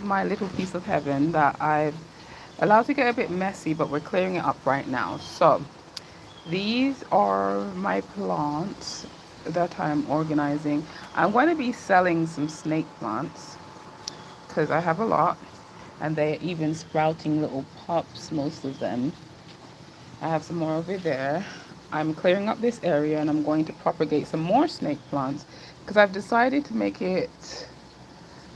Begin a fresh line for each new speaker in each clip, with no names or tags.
my little piece of heaven that I've allowed to get a bit messy, but we're clearing it up right now. So these are my plants that I'm organizing. I'm going to be selling some snake plants because I have a lot, and they're even sprouting little pups, most of them. I have some more over there. I'm clearing up this area and I'm going to propagate some more snake plants because I've decided to make it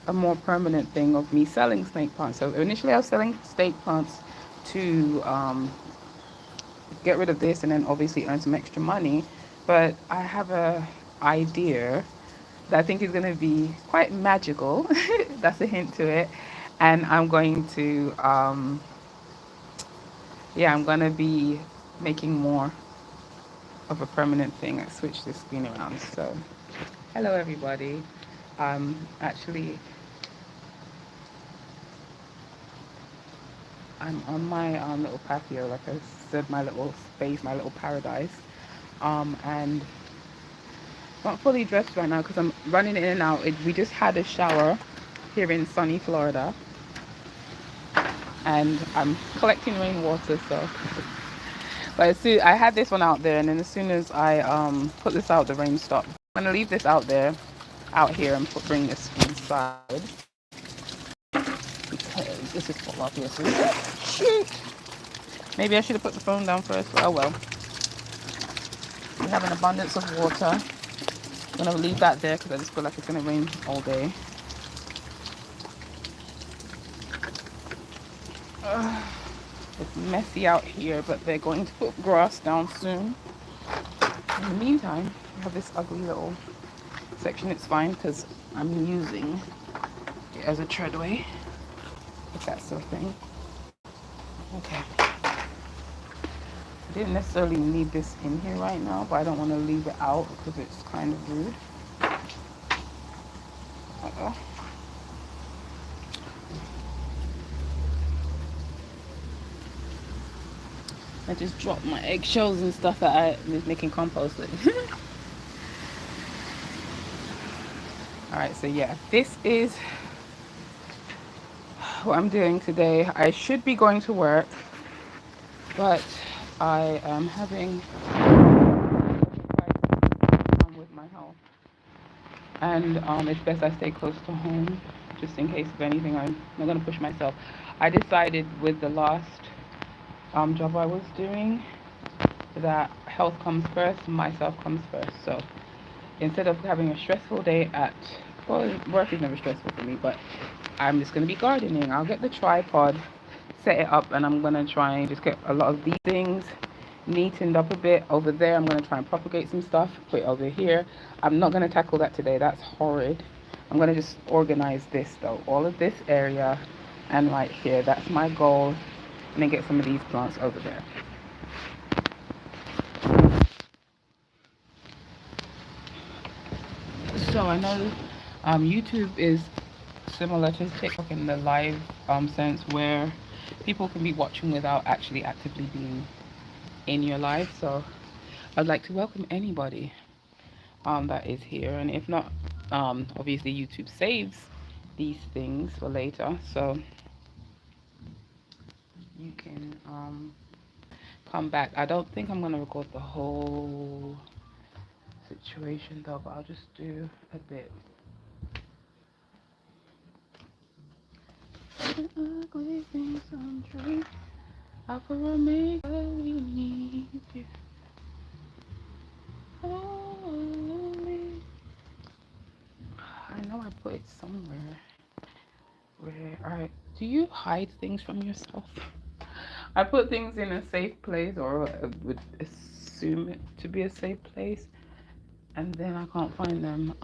a more permanent thing of me selling snake plants. So initially I was selling snake plants to get rid of this and then obviously earn some extra money. But I have a idea that I think is going to be quite magical. That's a hint to it. And I'm going to, yeah, I'm going to be making more of a permanent thing. I switched this screen around. So, hello everybody. Actually, I'm on my little patio, like I said, my little space, my little paradise. And not fully dressed right now because I'm running in and out. We just had a shower here in sunny Florida, and I'm collecting rainwater. So, but as soon I had this one out there, and then as soon as I put this out, the rain stopped. I'm gonna leave this out there, out here, and bring this inside because this is full, obviously. Shoot! Maybe I should have put the phone down first. Oh well. We have an abundance of water. I'm gonna leave that there because I just feel like it's gonna rain all day. It's messy out here, but they're going to put grass down soon. In the meantime, we have this ugly little section. It's fine because I'm using it as a treadway, if that's the thing. Okay. I didn't necessarily need this in here right now, but I don't want to leave it out because it's kind of rude. Uh-oh. I just dropped my eggshells and stuff that I was making compost with. Alright, so yeah, this is what I'm doing today. I should be going to work, but I am having with my health, and it's best I stay close to home just in case of anything. I'm not going to push myself. I decided with the last job I was doing that health comes first, myself comes first. So instead of having a stressful day at, well, work is never stressful for me, but I'm just going to be gardening. I'll get the tripod, set it up, and I'm going to try and just get a lot of these things neatened up a bit. Over there, I'm going to try and propagate some stuff, put it over here. I'm not going to tackle that today. That's horrid. I'm going to just organize this though, all of this area and right here. That's my goal. And then get some of these plants over there. So I know YouTube is similar to TikTok in the live sense where people can be watching without actually actively being in your life. So I'd like to welcome anybody that is here, and if not, obviously YouTube saves these things for later, so you can come back. I don't think I'm gonna record the whole situation though, but I'll just do a bit. Ugly things on tree. How for a maker we need you. Oh, I know I put it somewhere. Where? Alright. Do you hide things from yourself? I put things in a safe place, or I would assume it to be a safe place, and then I can't find them.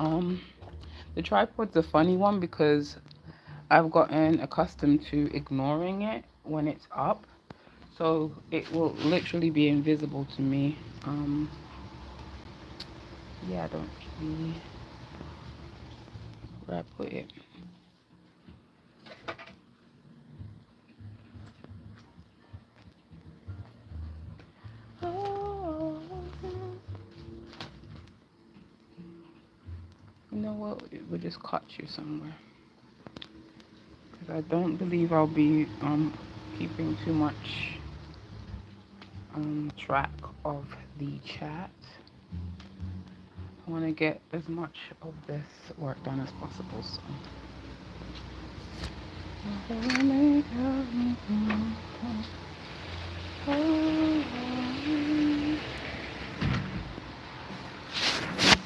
The tripod's a funny one because I've gotten accustomed to ignoring it when it's up, so it will literally be invisible to me. Yeah, I don't see where I put it. Oh, you know what? It will just caught you somewhere. Because I don't believe I'll be keeping too much track of the chat. I want to get as much of this work done as possible. So.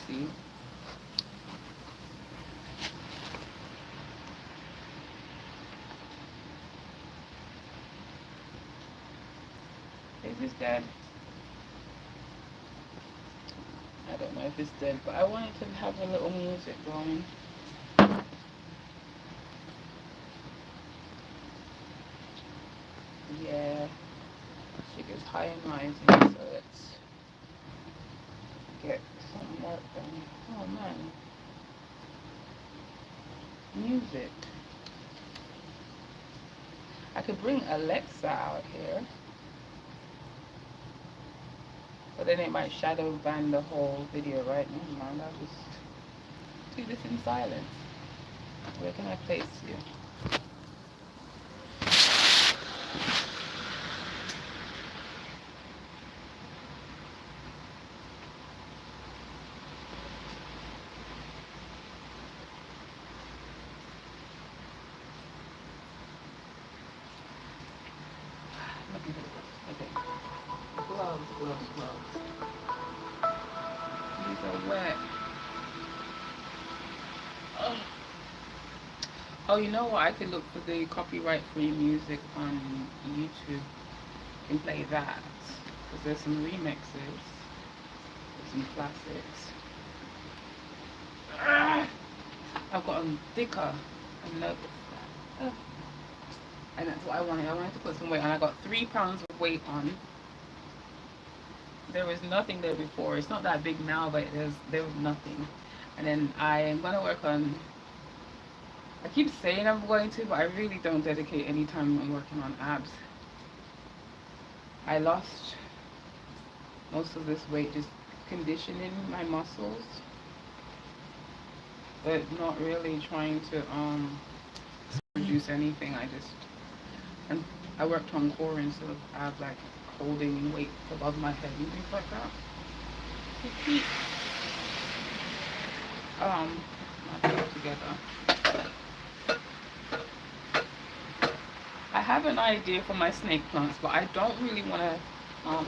See. Is this dead? I don't know if it's dead, but I wanted to have a little music going. Yeah, sugar's high and rising, so let's get some work done. Oh man, music. I could bring Alexa out here, but then it might shadow ban the whole video, right? Never mind, I'll just do this in silence. Where can I place you? Okay. Gloves, gloves, gloves. These are wet. Oh. Oh, you know what? I could look for the copyright-free music on YouTube and play that. Because there's some remixes. There's some classics. I've got a thicker. I love that. And that's what I wanted. I wanted to put some weight on. I got 3 pounds of weight on. There was nothing there before. It's not that big now, but there was nothing. And then I am going to work on, I keep saying I'm going to, but I really don't dedicate any time on working on abs. I lost most of this weight just conditioning my muscles, but not really trying to produce anything. And I worked on core instead of abs, like holding weight above my head and things like that. Not put together. I have an idea for my snake plants, but I don't really want to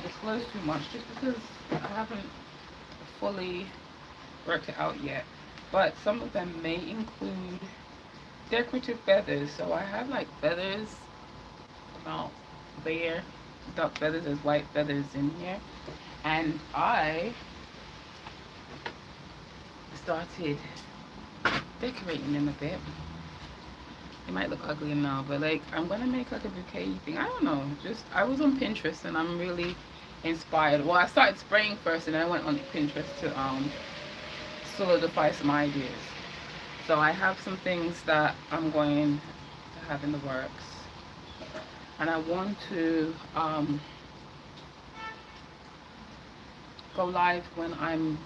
disclose too much just because I haven't fully worked it out yet. But some of them may include decorative feathers. So I have like feathers about there, dark feathers, there's white feathers in here. And I started decorating them a bit. It might look ugly now, but like I'm gonna make like a bouquet thing. I don't know. Just I was on Pinterest and I'm really inspired. Well, I started spraying first and then I went on Pinterest to solidify some ideas. So I have some things that I'm going to have in the works, and I want to go live when I'm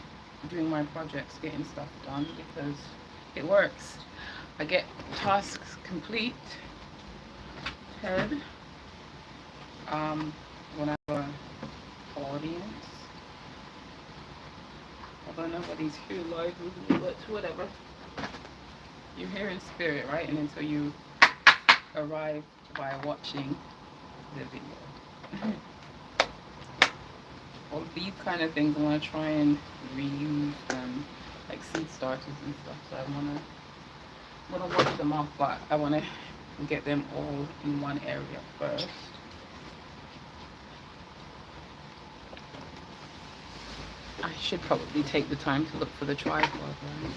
doing my projects, getting stuff done, because it works. I get tasks complete when I have an audience. Although nobody's here live with me, but whatever. You're here in spirit, right? And until you arrive by watching the video. All these kind of things I want to try and reuse them, like seed starters and stuff. So I'm gonna wash them off, but I want to get them all in one area first. I should probably take the time to look for the tripod, right?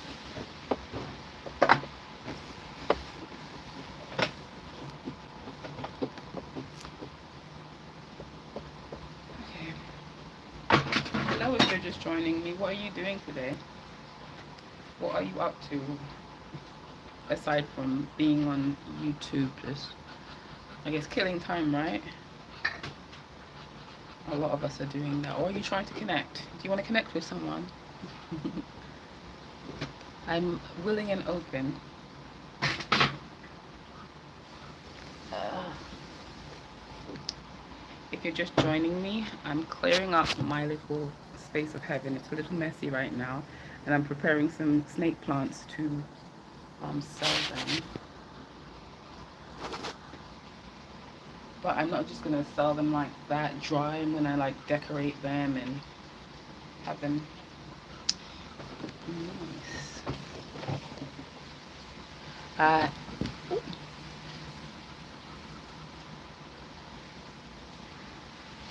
Hello, if you're just joining me, what are you doing today? What are you up to? Aside from being on YouTube, just, I guess, killing time, right? A lot of us are doing that. Or are you trying to connect? Do you want to connect with someone? I'm willing and open. if you're just joining me, I'm clearing up my little space of heaven. It's a little messy right now, and I'm preparing some snake plants to sell them. But I'm not just gonna sell them like that dry. I'm gonna like decorate them and have them nice. Uh,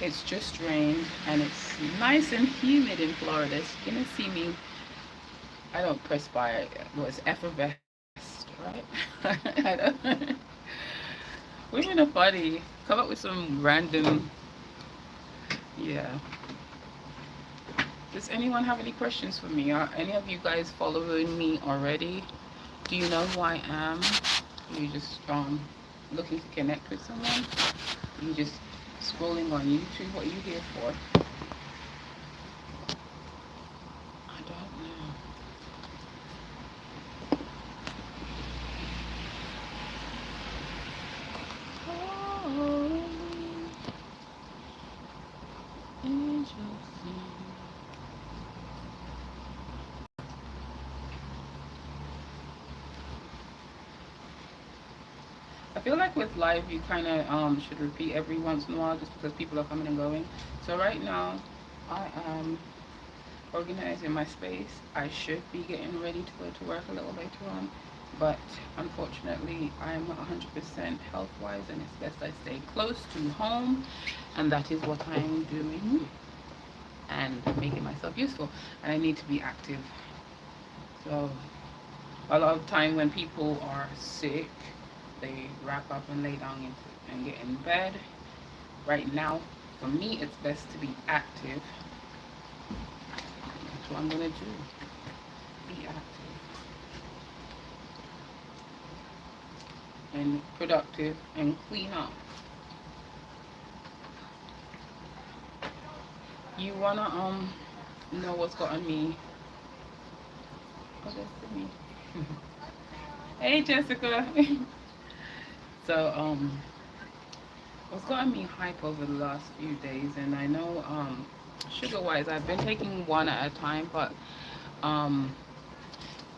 it's just rained and it's nice and humid in Florida. So you're gonna see me. I don't perspire. Well, it's effervesced, right? I don't. Women are funny. Come up with some random. Yeah. Does anyone have any questions for me? Are any of you guys following me already? Do you know who I am? Are you just looking to connect with someone? Are you just scrolling on YouTube? What are you here for? I don't know. Oh, angels sing. I feel like with live, you kind of should repeat every once in a while just because people are coming and going. So right now, I am organizing my space. I should be getting ready to go to work a little later on, but unfortunately, I'm not 100% health-wise, and it's best I stay close to home, and that is what I'm doing and making myself useful. And I need to be active. So a lot of time when people are sick, they wrap up and lay down and get in bed. Right now, for me, it's best to be active. That's what I'm gonna do. Be active and productive and clean up. You wanna know what's gotten me? Oh, that's me. Hey, Jessica. So what's gotten me hype over the last few days, and I know sugar wise I've been taking one at a time, but um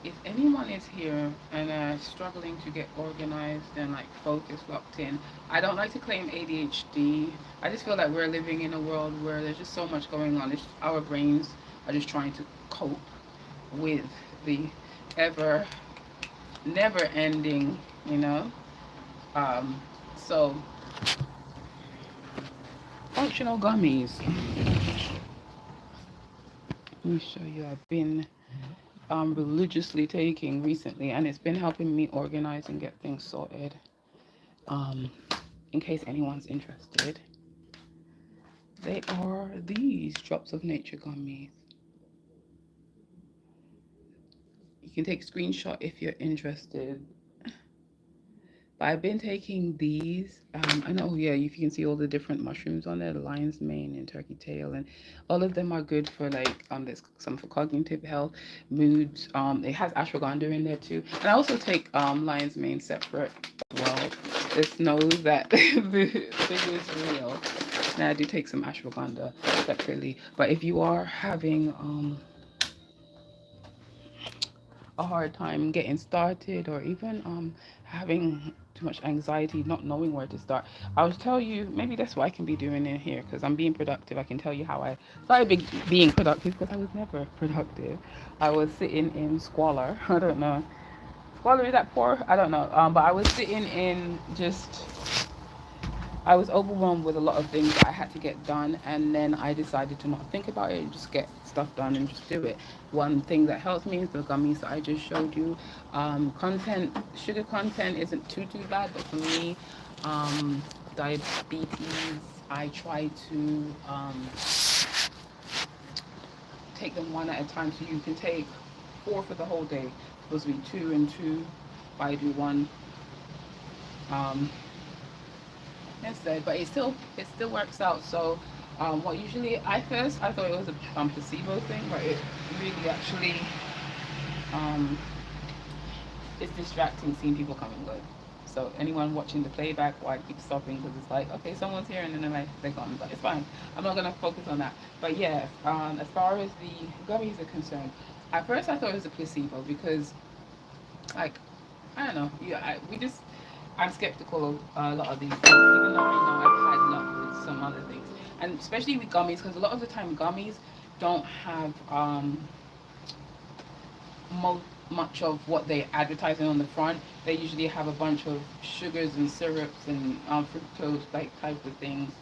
if anyone is here and struggling to get organized and like focused, locked in, I don't like to claim ADHD. I just feel like we're living in a world where there's just so much going on. It's just, our brains are just trying to cope with the ever never ending, you know. So functional gummies. Let me show you. I've been religiously taking recently, and it's been helping me organize and get things sorted. Um, in case anyone's interested, they are these Drops of Nature gummies. You can take a screenshot if you're interested. But I've been taking these. I know, yeah, you can see all the different mushrooms on there, the lion's mane and turkey tail, and all of them are good for like there's some for cognitive health, moods. It has ashwagandha in there too, and I also take lion's mane separate. Well, this knows that the thing is real. Now I do take some ashwagandha separately, but if you are having a hard time getting started, or even having too much anxiety not knowing where to start, I'll tell you, maybe that's what I can be doing in here because I'm being productive. I can tell you how I started being productive, because I was never productive. I was sitting in squalor. I don't know, squalor, is that poor? I don't know, but I was sitting in just, I was overwhelmed with a lot of things that I had to get done, and then I decided to not think about it and just get stuff done and just do it. One thing that helps me is the gummies that I just showed you. Sugar content isn't too bad, but for me, diabetes, I try to take them one at a time, so you can take 4 for the whole day. It's supposed to be 2 and 2, but I do 1. Um, Instead, but it still works out. So what usually, I thought it was a placebo thing, but it really actually um, it's distracting seeing people come and go. So anyone watching the playback, why keep stopping? Because it's like, okay, someone's here, and then they're gone. But it's fine. I'm not gonna focus on that. But yeah, as far as the gummies are concerned, at first I thought it was a placebo because, like, I don't know. Yeah, I'm skeptical of a lot of these things, even though I know I've had luck with some other things, and especially with gummies, because a lot of the time gummies don't have much of what they're advertising on the front. They usually have a bunch of sugars and syrups and fructose like type of things,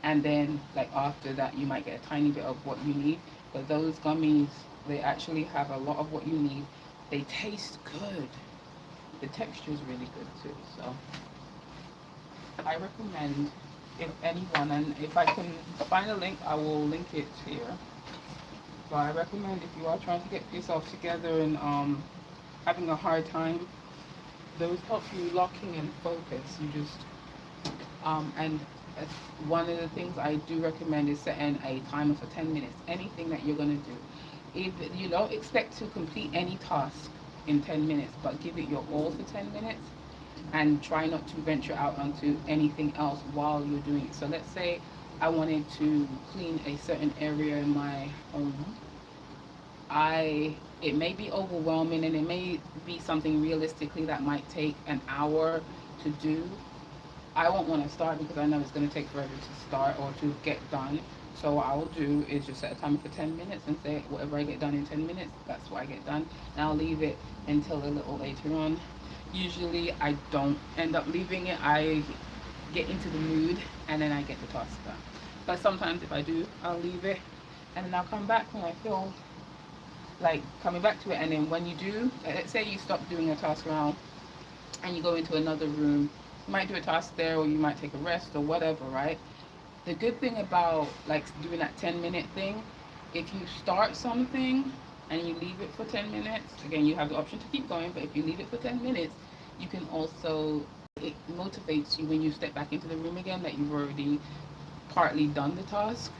and then like after that you might get a tiny bit of what you need. But those gummies, they actually have a lot of what you need. They taste good. The texture is really good too. So I recommend, if anyone, and if I can find a link, I will link it here. But I recommend if you are trying to get yourself together and having a hard time, those help you locking in focus. You just and one of the things I do recommend is setting a timer for 10 minutes. Anything that you're gonna do, if you don't expect to complete any task in 10 minutes, but give it your all for 10 minutes, and try not to venture out onto anything else while you're doing it. So let's say I wanted to clean a certain area in my home. I It may be overwhelming, and it may be something realistically that might take an hour to do. I won't want to start because I know it's going to take forever to start or to get done. So what I'll do is just set a timer for 10 minutes and say whatever I get done in 10 minutes, that's what I get done. And I'll leave it until a little later on. Usually I don't end up leaving it. I get into the mood and then I get the task done. But sometimes if I do, I'll leave it and then I'll come back when I feel like coming back to it. And then when you do, let's say you stop doing a task now and you go into another room, you might do a task there or you might take a rest or whatever, right? The good thing about like doing that 10-minute thing, if you start something and you leave it for 10 minutes, again, you have the option to keep going, but if you leave it for 10 minutes, you can also, it motivates you when you step back into the room again that you've already partly done the task.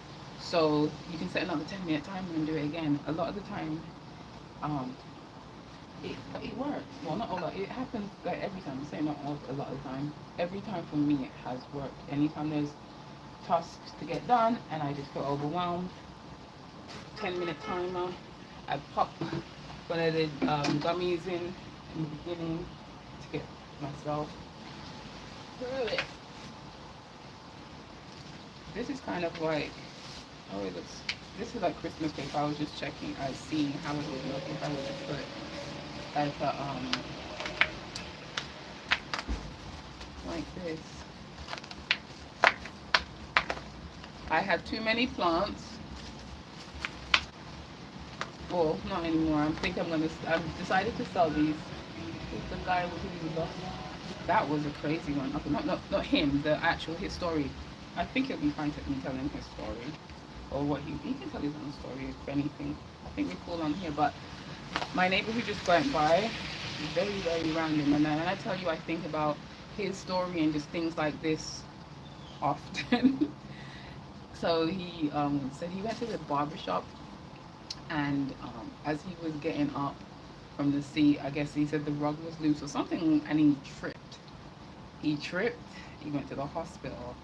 So you can set another 10-minute timer and do it again. A lot of the time, um, it works. Well, not a lot. It happens like every time. I'm saying not all, a lot of the time. Every time for me, it has worked. Anytime there's tasks to get done and I just feel overwhelmed, 10-minute timer. I pop one of the gummies in the beginning to get myself through it. This is kind of like, oh, it looks, this is like Christmas paper. I was just checking, seeing how it would look if I were to put like a, like this. I have too many plants. Well, not anymore. I've decided to sell these. It's the guy who lost. That was a crazy one. Okay, not him. The actual his story. I think he'll be fine to me telling his story, or what he can tell his own story if anything. I think we're cool on here. But my neighbor who just went by, very random. And then when I tell you, I think about his story and just things like this often. So he said he went to the barber shop, and as he was getting up from the seat, I guess he said the rug was loose or something, and he tripped. He tripped. He went to the hospital.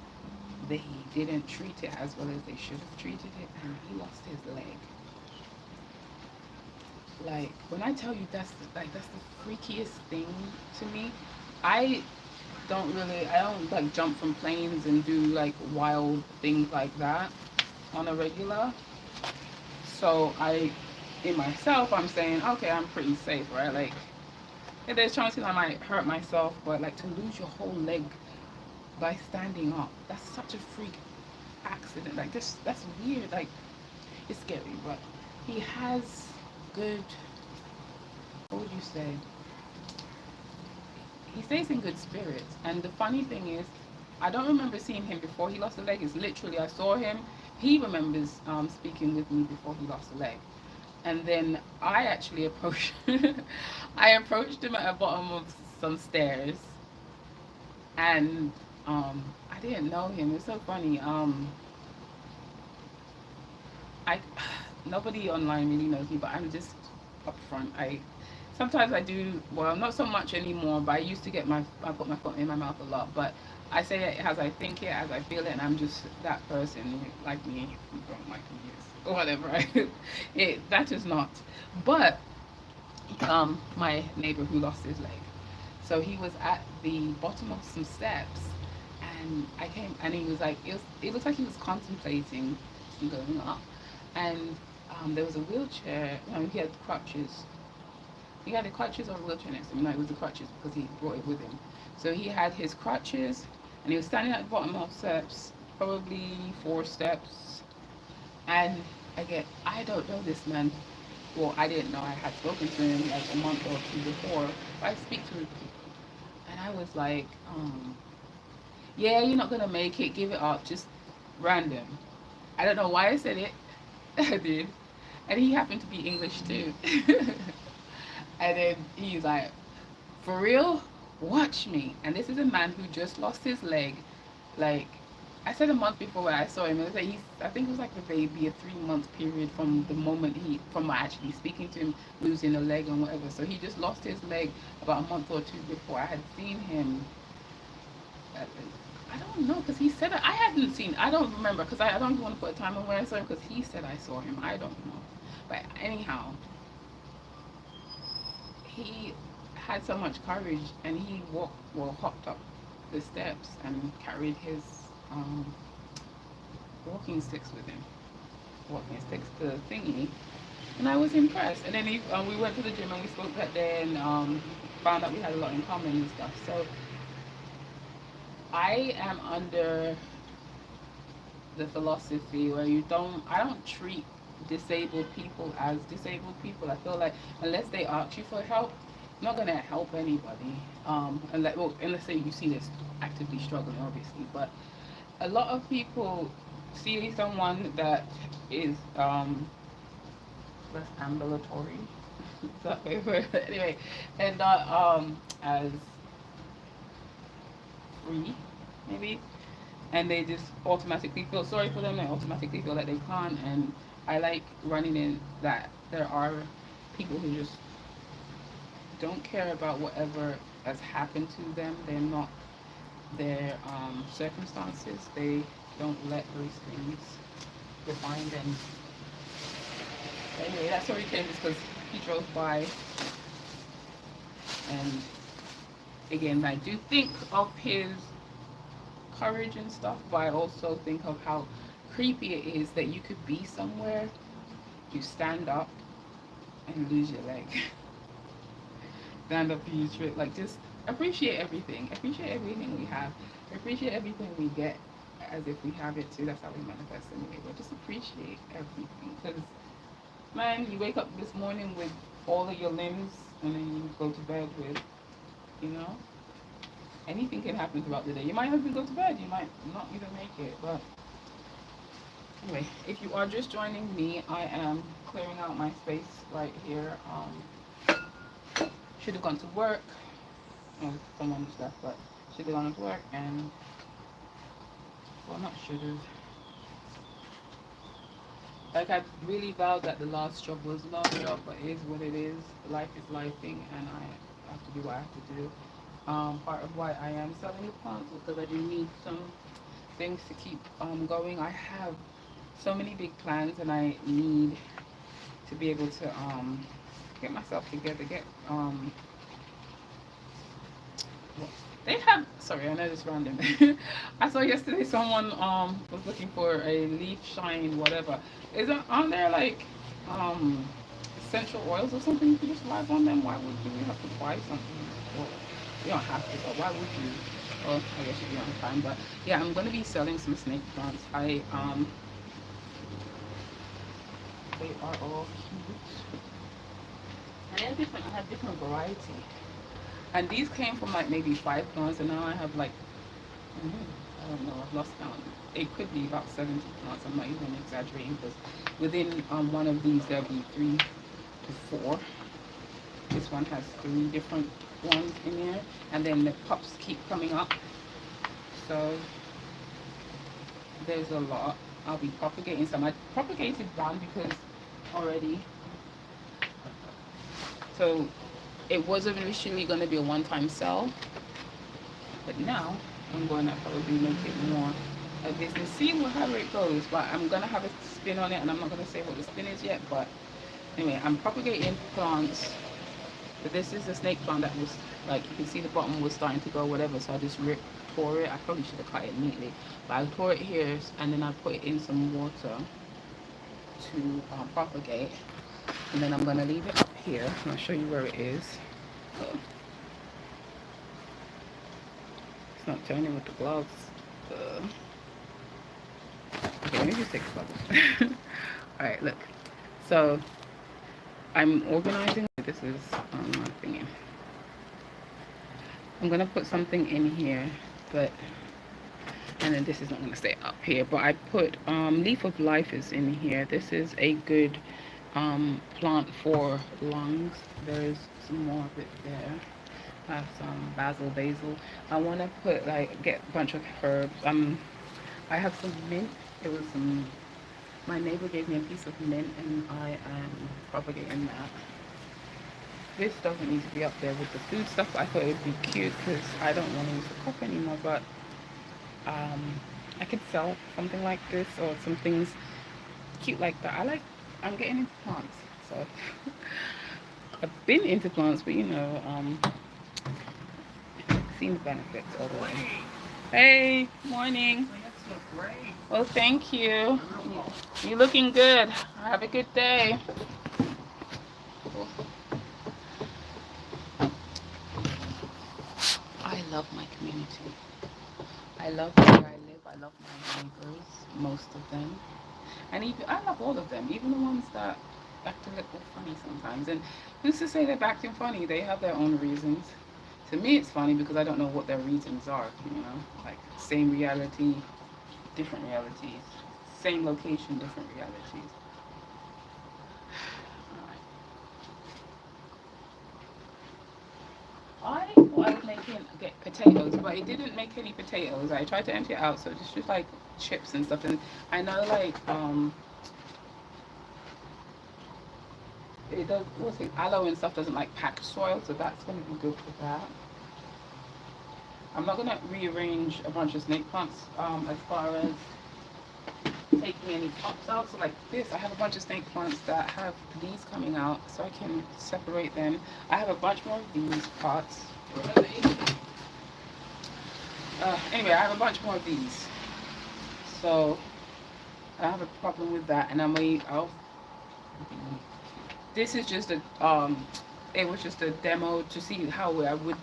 They didn't treat it as well as they should have treated it, and he lost his leg. Like when I tell you that's the freakiest thing to me. I I don't like jump from planes and do like wild things like that on a regular. So in myself, I'm saying, okay, I'm pretty safe, right? Like, if there's chances I might hurt myself, but like to lose your whole leg by standing up, that's such a freak accident. Like, that's weird. Like, it's scary, but he has good, what would you say? He stays in good spirits. And the funny thing is, I don't remember seeing him before he lost a leg. It's literally, I saw him. He remembers speaking with me before he lost a leg. And then I actually approached, I approached him at the bottom of some stairs, and I didn't know him. It's so funny. I Nobody online really knows me, but I'm just upfront. sometimes I do, well, not so much anymore, but I used to I put my foot in my mouth a lot, but I say it as I think it, as I feel it, and I'm just that person, like me, you don't like me, or whatever, that is not. But, my neighbor who lost his leg, so he was at the bottom of some steps, and I came, and he was like, it looks like he was contemplating going up, and there was a wheelchair, he had crutches. He had the crutches or a wheelchair next to him. No, it was the crutches because he brought it with him. So he had his crutches, and he was standing at the bottom of steps, probably 4 steps. And I don't know this man. Well, I didn't know. I had spoken to him like a month or two before. But I speak to people, and I was like, yeah, you're not gonna make it. Give it up. Just random. I don't know why I said it. I did, and he happened to be English too. And then he's like, for real? Watch me. And this is a man who just lost his leg. Like, I said a month before when I saw him. It was like I think it was like maybe a 3 month period from the moment from actually speaking to him, losing a leg and whatever. So he just lost his leg about a month or two before. I had seen him. uh, I don't know, because he said I hadn't seen. I don't remember, because I don't want to put a time on when I saw him, because he said I saw him. I don't know. But anyhow, he had so much courage, and he hopped up the steps and carried his um, walking sticks with him. Walking sticks, the thingy. And I was impressed. And then we went to the gym and we spoke that day, and found out we had a lot in common and stuff. So I am under the philosophy where I don't treat disabled people as disabled people. I feel like unless they ask you for help, I'm not gonna help anybody. Unless say you see this actively struggling, obviously. But a lot of people see someone that is less ambulatory. So, anyway, and not as free, maybe, and they just automatically feel sorry for them. They automatically feel that they can't. And I like running in that there are people who just don't care about whatever has happened to them. They're not their circumstances. They don't let those things define them. Anyway, that story came just because he drove by, and again, I do think of his courage and stuff, but I also think of how creepy it is that you could be somewhere, you stand up and lose your leg. Stand up, use it, like, just appreciate everything. Appreciate everything we have. Appreciate everything we get as if we have it too. That's how we manifest anyway. But just appreciate everything. Because, man, you wake up this morning with all of your limbs, and then you go to bed with, you know, anything can happen throughout the day. You might not even go to bed. You might not even make it. But anyway, if you are just joining me, I am clearing out my space right here. Should have gone to work. Oh, someone was left, but should have gone to work, and well, not should have. Like, I really vowed that the last job was the last job, but it is what it is. Life is lifing, and I have to do what I have to do. Part of why I am selling the plants is because I do need some things to keep going. I have so many big plans, and I need to be able to get myself together. They have, sorry, I know this random. I saw yesterday someone was looking for a leaf shine whatever. Aren't there like essential oils or something you can just rub on them? Why would you have to buy something? Well, you don't have to, but why would you? Well, I guess you'd be on time. But yeah, I'm gonna be selling some snake plants. They are all cute. And I have different variety. And these came from like maybe 5 plants, and now I have like, I don't know, I've lost count. It could be about 70 plants. I'm not even exaggerating, because within one of these there'll be 3 to 4. This one has 3 different ones in there, and then the pups keep coming up. So there's a lot. I'll be propagating some. I propagated one because already. So It wasn't initially going to be a one-time sell, but now I'm going to probably make it more a business. See how it goes, but I'm going to have a spin on it, and I'm not going to say what the spin is yet. But anyway, I'm propagating plants. But this is a snake plant that was, like, you can see the bottom was starting to go whatever, so I just tore it. I probably should have cut it neatly, but I tore it here, and then I put it in some water to propagate, and then I'm going to leave it up here, and I'll show you where it is. Oh, it's not turning with the gloves. Okay, let me just take the gloves. Alright, look. So, I'm organizing. This is my thingy. I'm going to put something in here, but and then this is not going to stay up here, but I put leaf of life is in here. This is a good plant for lungs. There's some more of it there. I have some basil. I want to put, like, get a bunch of herbs. I have some mint. It was some, my neighbor gave me a piece of mint, and I am propagating that. This doesn't need to be up there with the food stuff. I thought it would be cute because I don't want to use the cup anymore, but I could sell something like this or some things cute like that. I'm getting into plants, so I've been into plants, but you know, seen the benefits of it. Hey, morning. Well, thank you. You're looking good. Have a good day. I love my community. I love where I live. I love my neighbors, most of them. And even I love all of them, even the ones that act a little funny sometimes. And who's to say they're acting funny? They have their own reasons. To me, it's funny because I don't know what their reasons are. You know, like same reality, different realities. Same location, different realities. I thought I was get potatoes, but it didn't make any potatoes. I tried to empty it out, so it's just like chips and stuff. And I know, like, it does, what's it, aloe and stuff doesn't like packed soil, so that's going to be good for that. I'm not going to rearrange a bunch of snake plants as far as taking any tops out. So like this, I have a bunch of snake plants that have leaves coming out, so I can separate them. I have a bunch more of these pots. Anyway, I have a bunch more of these, so I don't have a problem with that. And this is just a it was just a demo to see how I would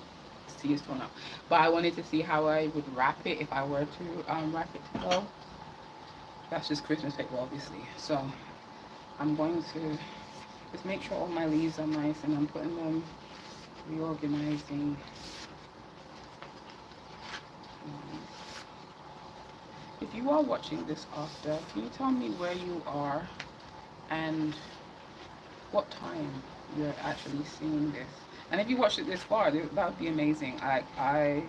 see it torn up, but I wanted to see how I would wrap it if I were to wrap it to go. That's just Christmas paper, obviously. So I'm going to just make sure all my leaves are nice, and I'm putting them, reorganizing. If you are watching this after, can you tell me where you are and what time you're actually seeing this? And if you watched it this far, that would be amazing. Okay,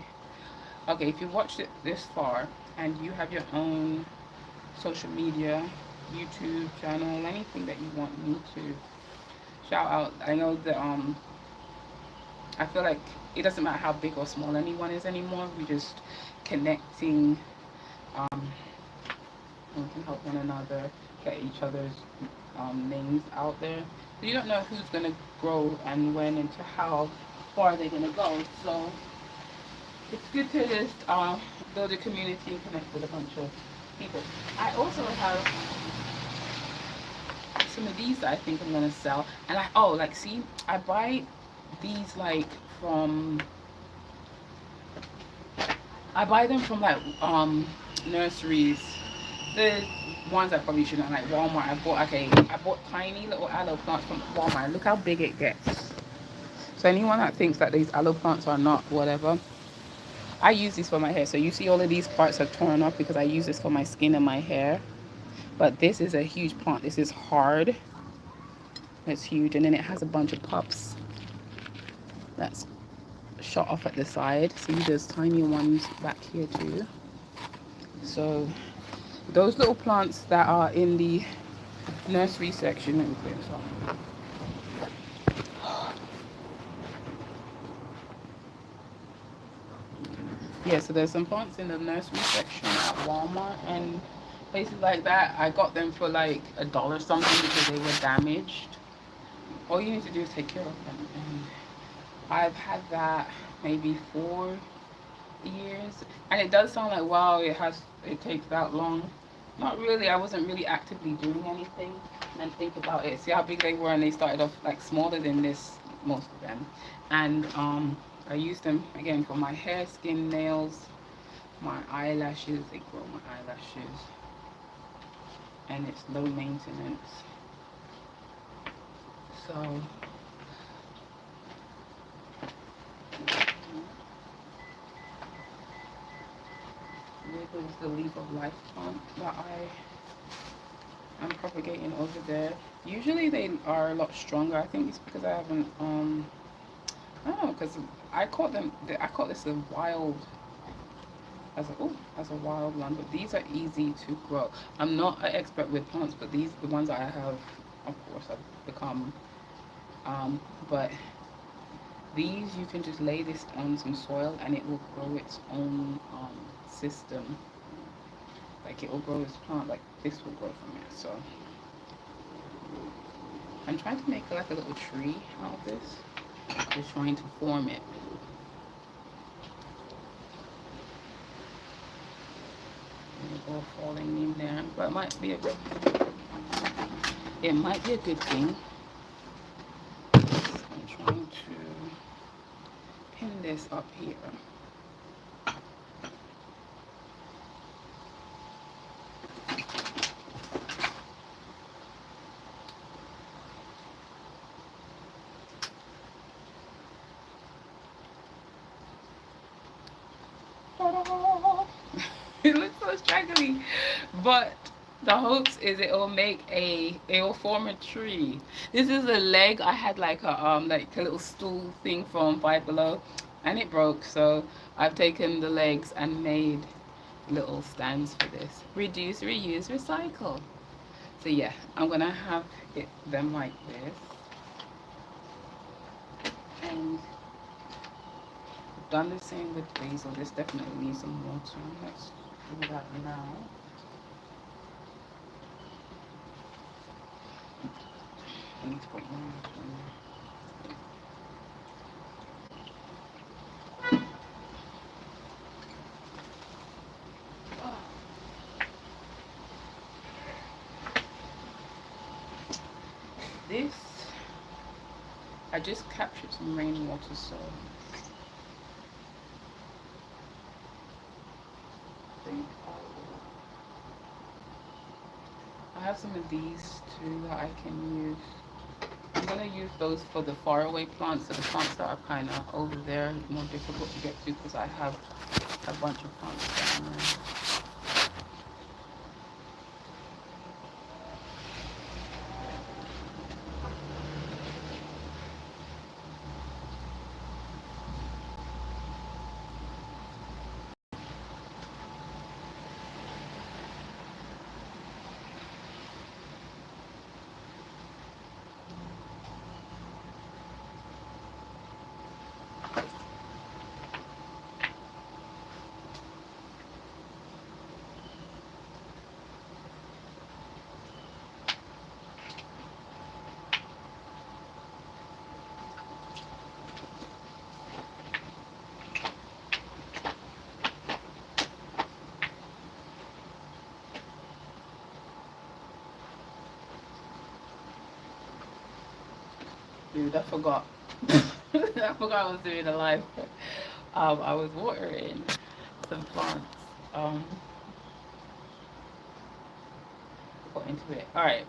if you watched it this far and you have your own social media, YouTube channel, anything that you want me to shout out. I know that I feel like it doesn't matter how big or small anyone is anymore. We're just connecting. We can help one another, get each other's names out there. So you don't know who's gonna grow and when and to how far they're gonna go. So it's good to just build a community and connect with a bunch of people. I also have some of these that I think I'm gonna sell, and see, I buy these like from, I buy them from like nurseries. The ones I probably shouldn't, like Walmart. I bought tiny little aloe plants from Walmart. Look how big it gets. So anyone that thinks that these aloe plants are not whatever, I use these for my hair. So you see all of these parts are torn off because I use this for my skin and my hair. But this is a huge plant. This is hard. It's huge. And then it has a bunch of pups that's shot off at the side. See, there's tiny ones back here too. So those little plants that are in the nursery section, let me clear this off. Yeah, so there's some plants in the nursery section at Walmart and places like that. I got them for like $1 something because they were damaged. All you need to do is take care of them. And I've had that maybe 4 years. And it does sound like, wow, it takes that long. Not really. I wasn't really actively doing anything. And then think about it. See how big they were, and they started off like smaller than this, most of them. And I used them again for my hair, skin, nails, my eyelashes. They grow my eyelashes, and it's low maintenance. So this is the leaf of life plant that I'm propagating over there. Usually they are a lot stronger. I think it's because I haven't I don't know, because I caught this a wild as a wild one, but these are easy to grow. I'm not an expert with plants, but these the ones I have, of course, I've become. Um, but these you can just lay this on some soil and it will grow its own system. Like it will grow its plant, like this will grow from it. So I'm trying to make like a little tree out of this. Just trying to form it. And it's all falling in there, but it might be a good thing. I'm trying to pin this up here. It looks so straggly, but the hopes is it will form a tree. This is a leg. I had like a little stool thing from Five Below, and it broke. So I've taken the legs and made little stands for this. Reduce, reuse, recycle. So yeah, I'm gonna have them like this, and I've done the same with basil. This definitely needs some water. Let's do that now. I need to put more water in there. This, I just captured some rainwater, so I think I have some of these too that I can use. I'm gonna use those for the faraway plants, so the plants that are kind of over there, more difficult to get to because I have a bunch of plants down there. Dude, I forgot. I forgot I was doing a live. I was watering some plants. Um, got into it. All right.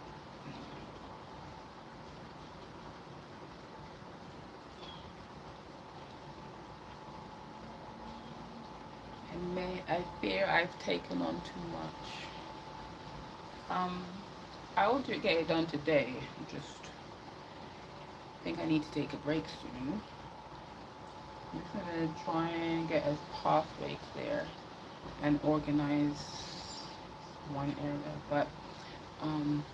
I fear I've taken on too much. Um, I will get it done today. Just think I need to take a break soon. I'm just gonna try and get a pathway clear and organize one area, but um,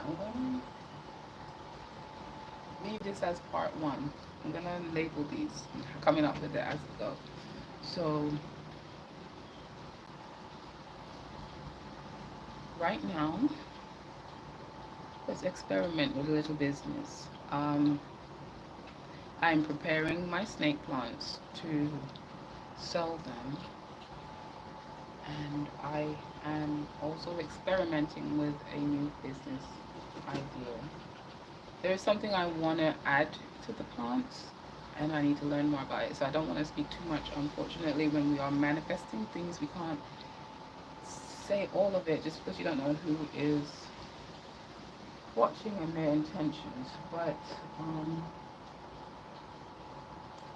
I'm gonna leave this as part one. I'm gonna label these, coming up with it as we go. So right now, let's experiment with a little business. I'm preparing my snake plants to sell them, and I am also experimenting with a new business idea. There's something I want to add to the plants, and I need to learn more about it. So I don't want to speak too much. Unfortunately, when we are manifesting things, we can't say all of it just because you don't know who is watching and their intentions. But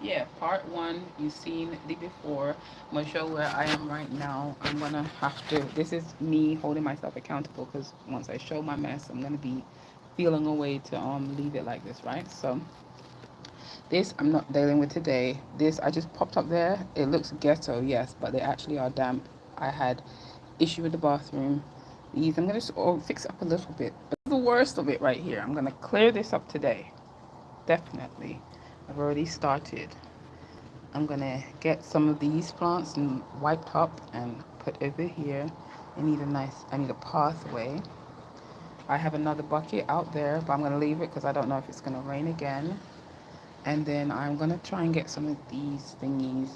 yeah, part one, you've seen the before. I'm gonna show where I am right now. I'm gonna have to, this is me holding myself accountable, because once I show my mess, I'm gonna be feeling a way to leave it like this, right? So this I'm not dealing with today. This I just popped up there. It looks ghetto, yes, but they actually are damp. I had issue with the bathroom. These I'm gonna fix up a little bit. But the worst of it right here. I'm gonna clear this up today. Definitely. I've already started. I'm gonna get some of these plants and wiped up and put over here. I need a pathway. I have another bucket out there, but I'm gonna leave it because I don't know if it's gonna rain again. And then I'm gonna try and get some of these thingies,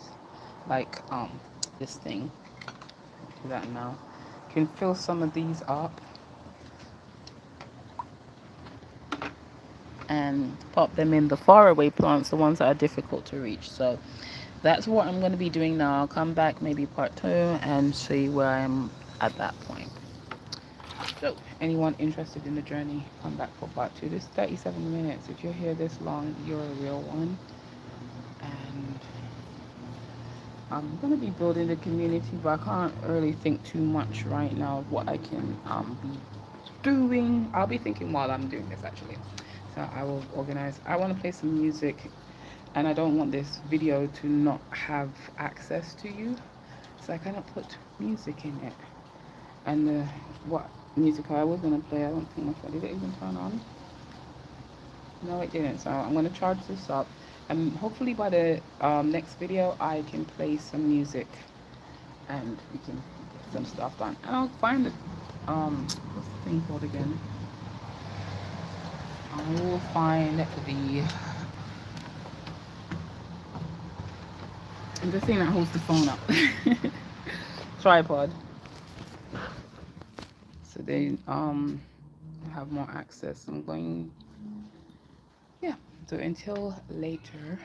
like this thing. Do that now. Can fill some of these up and pop them in the faraway plants, the ones that are difficult to reach. So that's what I'm going to be doing now. I'll come back maybe part two and see where I am at that point. So anyone interested in the journey, come back for part two. This is 37 minutes. If you're here this long, you're a real one. And I'm going to be building the community, but I can't really think too much right now of what I can be doing. I'll be thinking while I'm doing this, actually. So I will organize. I want to play some music, and I don't want this video to not have access to you, so I cannot put music in it. And what music I was going to play, I don't think my phone, did it even turn on? No, it didn't. So I'm going to charge this up, and hopefully by the next video I can play some music and we can get some stuff done. And I'll find the what's the thing called again? I will find the thing that holds the phone up. Tripod. So they have more access. I'm going, yeah. So until later.